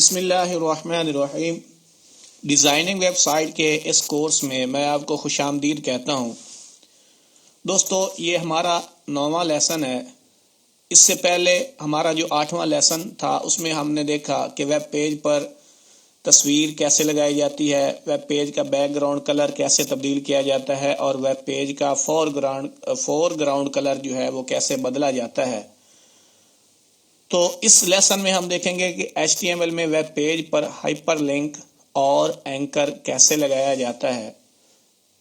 बिस्मिल्लाहिर्रहमानिर्रहीम। Designing website के इस कोर्स में मैं आपको खुशामदीद कहता हूँ। दोस्तों, ये हमारा 9वां लेसन है। इससे पहले हमारा जो 8वां लेसन था उसमें हमने देखा कि वेब पेज पर तस्वीर कैसे लगाई जाती है, वेब पेज का बैकग्राउंड कलर कैसे तब्दील किया जाता है और वेब पेज का फोरग्राउंड कलर जो है वो कैसे बदला जाता है। तो इस लेसन में हम देखेंगे कि HTML में वेब पेज पर हाइपरलिंक और एंकर कैसे लगाया जाता है।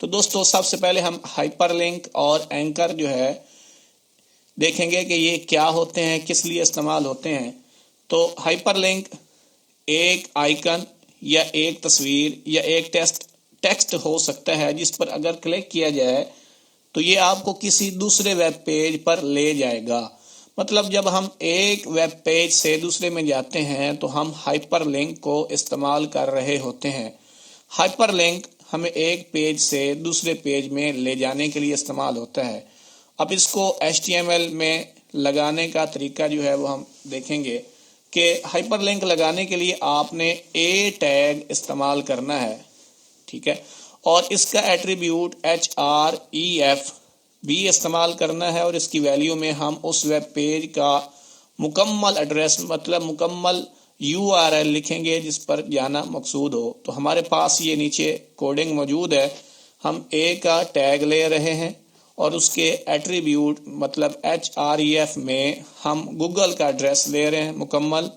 तो दोस्तों, सबसे पहले हम हाइपरलिंक और एंकर जो है देखेंगे कि ये क्या होते हैं, किस लिए इस्तेमाल होते हैं। तो हाइपरलिंक एक आइकन या एक तस्वीर या एक टेक्स्ट हो सकता है जिस पर अगर क्लिक किया जाए तो ये आपको किसी दूसरे वेब पेज पर ले जाएगा। मतलब जब हम एक वेब पेज से दूसरे में जाते हैं तो हम हाइपरलिंक को इस्तेमाल कर रहे होते हैं। हाइपरलिंक हमें एक पेज से दूसरे पेज में ले जाने के लिए इस्तेमाल होता है। अब इसको HTML में लगाने का तरीका जो है वो हम देखेंगे कि हाइपरलिंक लगाने के लिए आपने ए टैग इस्तेमाल करना है, ठीक है, और इसका एट्रीब्यूट href भी इस्तेमाल करना है और इसकी वैल्यू में हम उस वेब पेज का मुकम्मल एड्रेस मतलब मुकम्मल URL लिखेंगे जिस पर जाना मकसूद हो। तो हमारे पास ये नीचे कोडिंग मौजूद है। हम ए का टैग ले रहे हैं और उसके एट्रीब्यूट मतलब href में हम गूगल का एड्रेस ले रहे हैं मुकम्मल,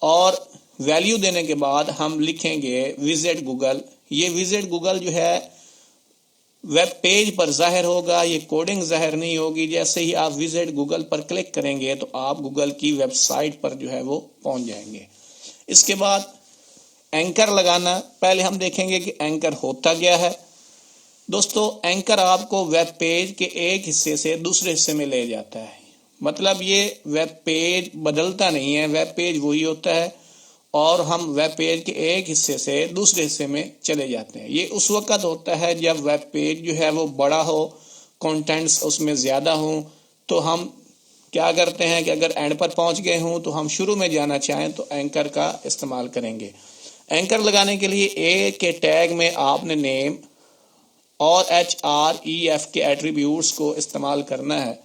और वैल्यू देने के बाद हम लिखेंगे विजिट गूगल। ये विजिट गूगल जो है वेब पेज पर जाहिर होगा, ये कोडिंग जाहिर नहीं होगी। जैसे ही आप विजिट गूगल पर क्लिक करेंगे तो आप गूगल की वेबसाइट पर जो है वो पहुंच जाएंगे। इसके बाद एंकर लगाना, पहले हम देखेंगे कि एंकर होता क्या है। दोस्तों, एंकर आपको वेब पेज के एक हिस्से से दूसरे हिस्से में ले जाता है। मतलब ये वेब पेज बदलता नहीं है, वेब पेज वही होता है और हम वेब पेज के एक हिस्से से दूसरे हिस्से में चले जाते हैं। ये उस वक्त होता है जब वेब पेज जो है वो बड़ा हो, कंटेंट्स उसमें ज़्यादा हो। तो हम क्या करते हैं कि अगर एंड पर पहुंच गए हों तो हम शुरू में जाना चाहें तो एंकर का इस्तेमाल करेंगे। एंकर लगाने के लिए ए के टैग में आपने नेम और href के एट्रीब्यूट्स को इस्तेमाल करना है।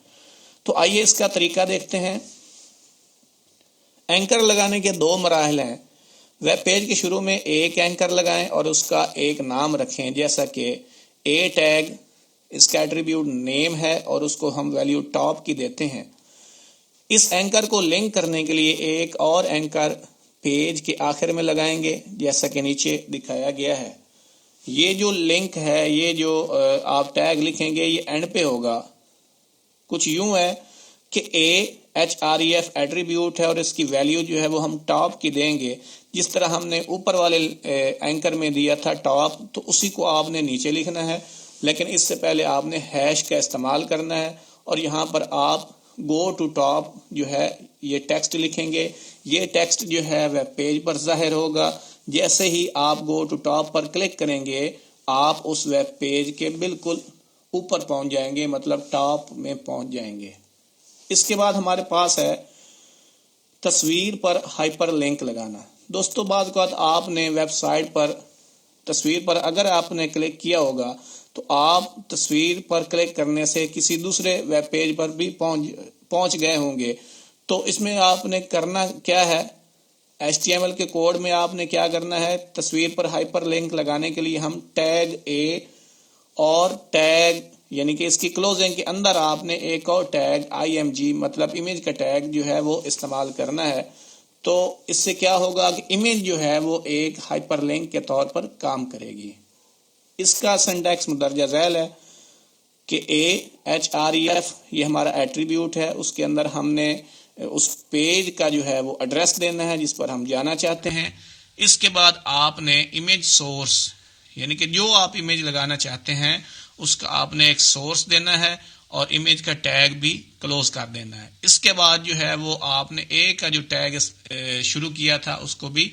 तो आइए इसका तरीका देखते हैं। एंकर लगाने के दो मराहल हैं। वेब पेज के शुरू में एक एंकर लगाएं और उसका एक नाम रखें, जैसा कि ए टैग, इसका एट्रीब्यूट नेम है और उसको हम वैल्यू टॉप की देते हैं। इस एंकर को लिंक करने के लिए एक और एंकर पेज के आखिर में लगाएंगे, जैसा कि नीचे दिखाया गया है। ये जो लिंक है, ये जो आप टैग लिखेंगे, ये एंड पे होगा। कुछ यूं है कि href एट्रीब्यूट है और इसकी वैल्यू जो है वो हम टॉप की देंगे। जिस तरह हमने ऊपर वाले एंकर में दिया था टॉप, तो उसी को आपने नीचे लिखना है, लेकिन इससे पहले आपने हैश का इस्तेमाल करना है और यहाँ पर आप गो टू टॉप जो है ये टेक्स्ट लिखेंगे। ये टेक्स्ट जो है वेब पेज पर जाहिर होगा। जैसे ही आप गो टू टॉप पर क्लिक करेंगे आप उस वेब पेज के बिल्कुल ऊपर पहुंच जाएंगे, मतलब टॉप में पहुंच जाएंगे। इसके बाद हमारे पास है तस्वीर पर हाइपरलिंक लगाना। दोस्तों, बाद बात आपने वेबसाइट पर तस्वीर पर अगर आपने क्लिक किया होगा तो आप तस्वीर पर क्लिक करने से किसी दूसरे वेब पेज पर भी पहुंच गए होंगे। तो इसमें आपने करना क्या है, HTML के कोड में आपने क्या करना है, तस्वीर पर हाइपरलिंक लगाने के लिए हम टैग ए और टैग यानी कि इसकी क्लोजिंग के अंदर आपने एक और टैग img मतलब इमेज का टैग जो है वो इस्तेमाल करना है। तो इससे क्या होगा कि इमेज जो है वो एक हाइपरलिंक के तौर पर काम करेगी। इसका सिंटैक्स मुंदरजा झैल है कि href ये हमारा एट्रीब्यूट है, उसके अंदर हमने उस पेज का जो है वो एड्रेस देना है जिस पर हम जाना चाहते हैं। इसके बाद आपने इमेज सोर्स यानी कि जो आप इमेज लगाना चाहते हैं उसका आपने एक सोर्स देना है और इमेज का टैग भी क्लोज कर देना है। इसके बाद जो है वो आपने ए का जो टैग शुरू किया था उसको भी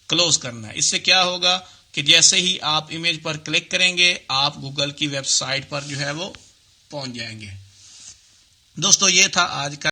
क्लोज करना है। इससे क्या होगा कि जैसे ही आप इमेज पर क्लिक करेंगे आप गूगल की वेबसाइट पर जो है वो पहुंच जाएंगे। दोस्तों, ये था आज का